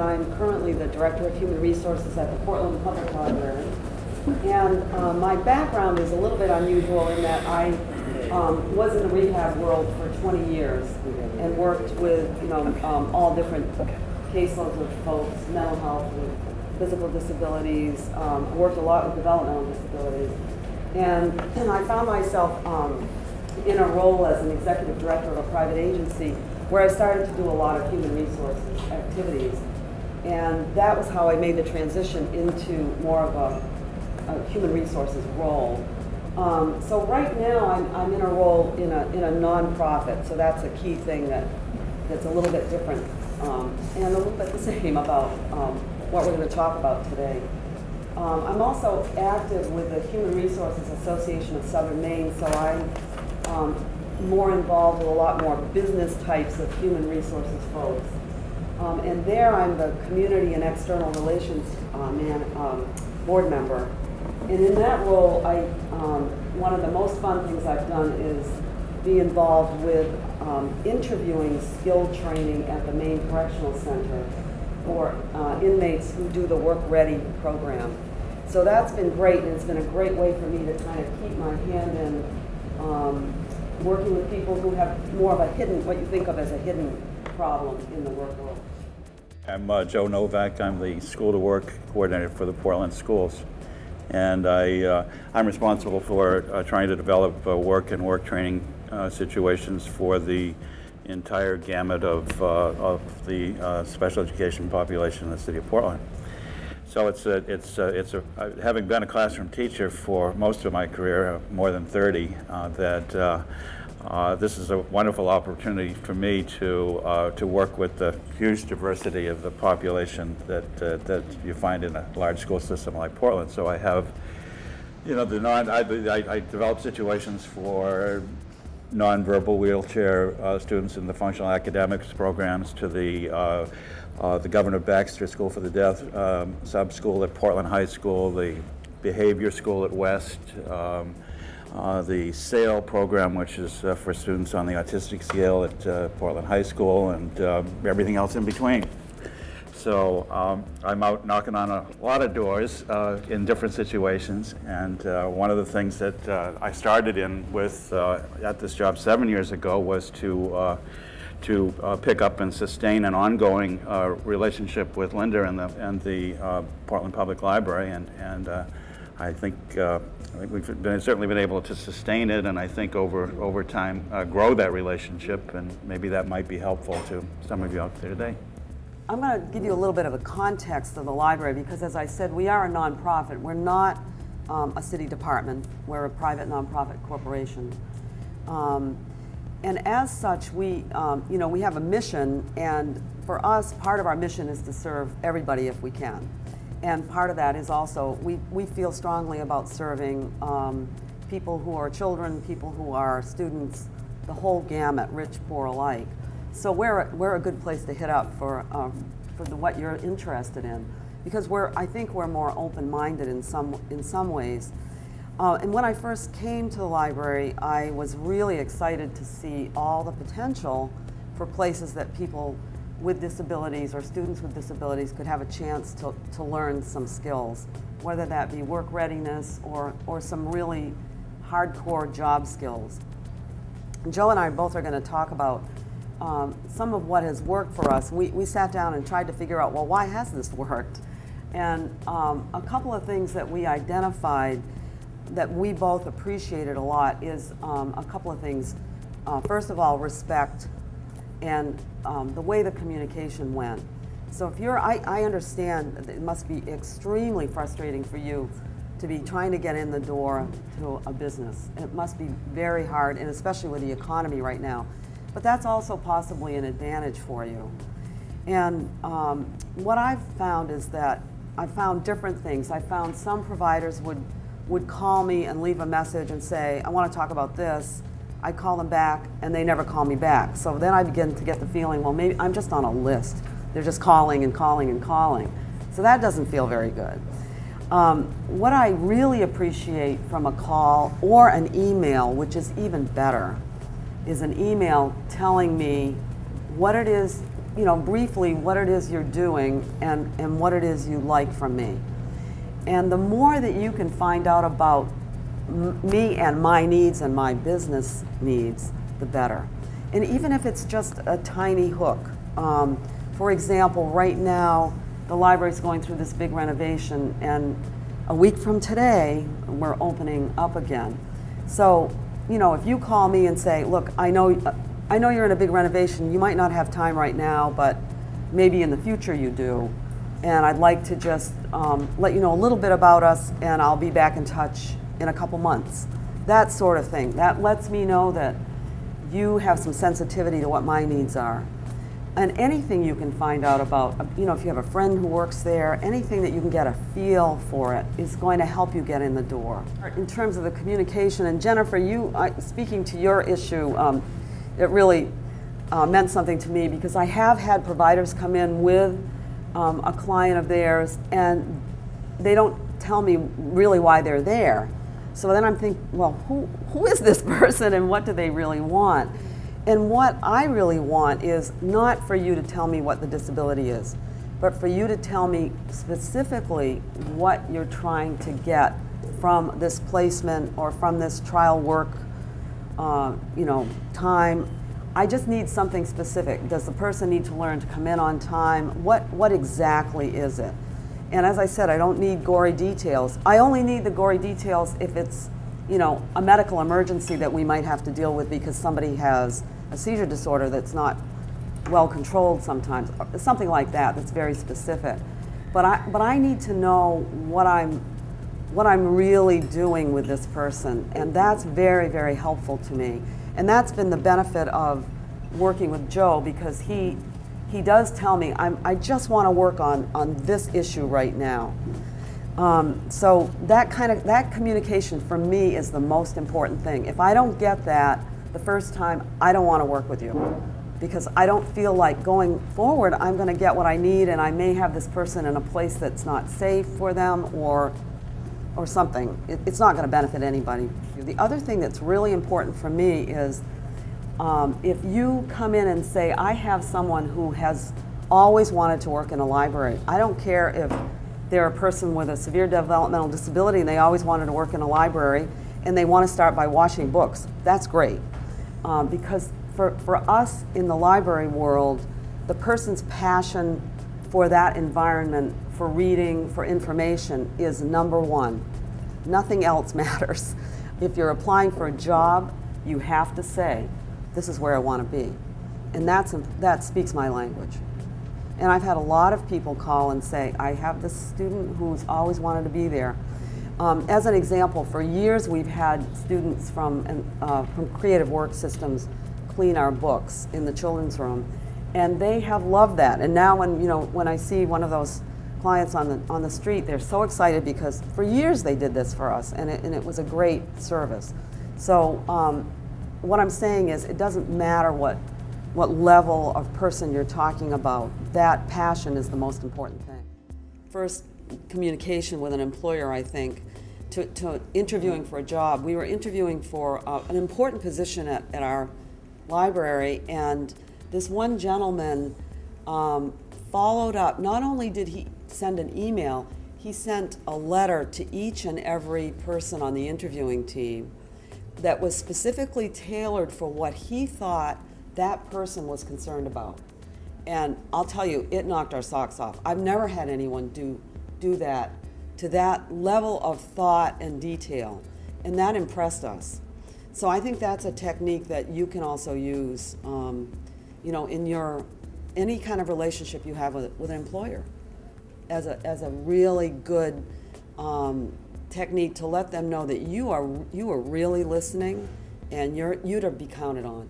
I'm currently the Director of Human Resources at the Portland Public Library. And my background is a little bit unusual in that I was in the rehab world for 20 years and worked with all different caseloads of folks, mental health and physical disabilities, worked a lot with developmental disabilities. And I found myself in a role as an executive director of a private agency where I started to do a lot of human resources activities. And that was how I made the transition into more of a human resources role. So right now I'm in a role in a nonprofit, so that's a key thing that's a little bit different and a little bit the same about what we're going to talk about today. I'm also active with the Human Resources Association of Southern Maine, so I'm more involved with a lot more business types of human resources folks. And there I'm the Community and External Relations board member. And in that role, one of the most fun things I've done is be involved with interviewing skill training at the Maine Correctional Center for inmates who do the Work Ready program. So that's been great, and it's been a great way for me to kind of keep my hand in working with people who have more of a hidden, what you think of as a hidden problem in the work world. I'm Joe Novak. I'm the School to Work coordinator for the Portland schools. And I'm responsible for trying to develop work and work training situations for the entire gamut of the special education population in the city of Portland. So having been a classroom teacher for most of my career, more than 30, this is a wonderful opportunity for me to work with the huge diversity of the population that you find in a large school system like Portland. So I have, I develop situations for nonverbal wheelchair students in the functional academics programs, to the Governor Baxter School for the Deaf sub-school at Portland High School, the behavior school at West, the SAIL program, which is for students on the autistic scale at Portland High School, and everything else in between. So I'm out knocking on a lot of doors in different situations, and one of the things that I started in with at this job 7 years ago was to pick up and sustain an ongoing relationship with Linda and the Portland Public Library, and I think we've certainly been able to sustain it, and I think over time grow that relationship, and maybe that might be helpful to some of you out there today. I'm going to give you a little bit of a context of the library because, as I said, we are a nonprofit. We're not a city department. We're a private nonprofit corporation. And as such, we have a mission, and for us, part of our mission is to serve everybody if we can. And part of that is also, we feel strongly about serving people who are children, people who are students, the whole gamut, rich, poor alike. So we're a good place to hit up for what you're interested in, because I think we're more open-minded in some ways. And when I first came to the library, I was really excited to see all the potential for places that people with disabilities or students with disabilities could have a chance to learn some skills, whether that be work readiness or some really hardcore job skills. And Joe and I both are going to talk about some of what has worked for us. We sat down and tried to figure out, well, why has this worked? And a couple of things that we identified that we both appreciated a lot is a couple of things. First of all, respect and the way the communication went. So if I understand that it must be extremely frustrating for you to be trying to get in the door to a business. It must be very hard, and especially with the economy right now. But that's also possibly an advantage for you. And what I've found is that I've found different things. I found some providers would call me and leave a message and say, I want to talk about this. I call them back, and they never call me back. So then I begin to get the feeling, well, maybe I'm just on a list. They're just calling and calling and calling. So that doesn't feel very good. What I really appreciate from a call or an email, which is even better, is an email telling me what it is briefly what it is you're doing and what it is you like from me. And the more that you can find out about me and my needs and my business needs, the better. And even if it's just a tiny hook. For example, right now, the library's going through this big renovation, and a week from today, we're opening up again. So, if you call me and say, look, I know you're in a big renovation, you might not have time right now, but maybe in the future you do. And I'd like to just let you know a little bit about us, and I'll be back in touch in a couple months. That sort of thing. That lets me know that you have some sensitivity to what my needs are. And anything you can find out about, if you have a friend who works there, anything that you can get a feel for it is going to help you get in the door. In terms of the communication, and Jennifer, speaking to your issue, it really meant something to me, because I have had providers come in with a client of theirs, and they don't tell me really why they're there. So then I'm thinking, well, who is this person and what do they really want? And what I really want is not for you to tell me what the disability is, but for you to tell me specifically what you're trying to get from this placement or from this trial work, time. I just need something specific. Does the person need to learn to come in on time? What exactly is it? And as I said, I don't need gory details. I only need the gory details if it's, a medical emergency that we might have to deal with because somebody has a seizure disorder that's not well controlled sometimes, something like that that's very specific. But I need to know what I'm really doing with this person, and that's very, very helpful to me. And that's been the benefit of working with Joe, because he does tell me, I just want to work on this issue right now. So that communication for me is the most important thing. If I don't get that the first time, I don't want to work with you, because I don't feel like going forward I'm going to get what I need, and I may have this person in a place that's not safe for them or something. It's not going to benefit anybody. The other thing that's really important for me is if you come in and say, I have someone who has always wanted to work in a library. I don't care if they're a person with a severe developmental disability and they always wanted to work in a library and they want to start by washing books. That's great. Because for us in the library world, the person's passion for that environment, for reading, for information is number one. Nothing else matters. If you're applying for a job, you have to say, this is where I want to be. And that speaks my language. And I've had a lot of people call and say, I have this student who's always wanted to be there. As an example, for years we've had students from Creative Work Systems clean our books in the children's room, and they have loved that. And now when I see one of those clients on the street, they're so excited because for years they did this for us, and it was a great service. So what I'm saying is, it doesn't matter what level of person you're talking about. That passion is the most important thing. First, communication with an employer, I think, to interviewing for a job. We were interviewing for an important position at our library, and this one gentleman followed up. Not only did he send an email, he sent a letter to each and every person on the interviewing team that was specifically tailored for what he thought that person was concerned about. And I'll tell you, it knocked our socks off. I've never had anyone do that to that level of thought and detail, and that impressed us. So I think that's a technique that you can also use, in any kind of relationship you have with an employer, as a really good technique to let them know that you are really listening, and you're to be counted on.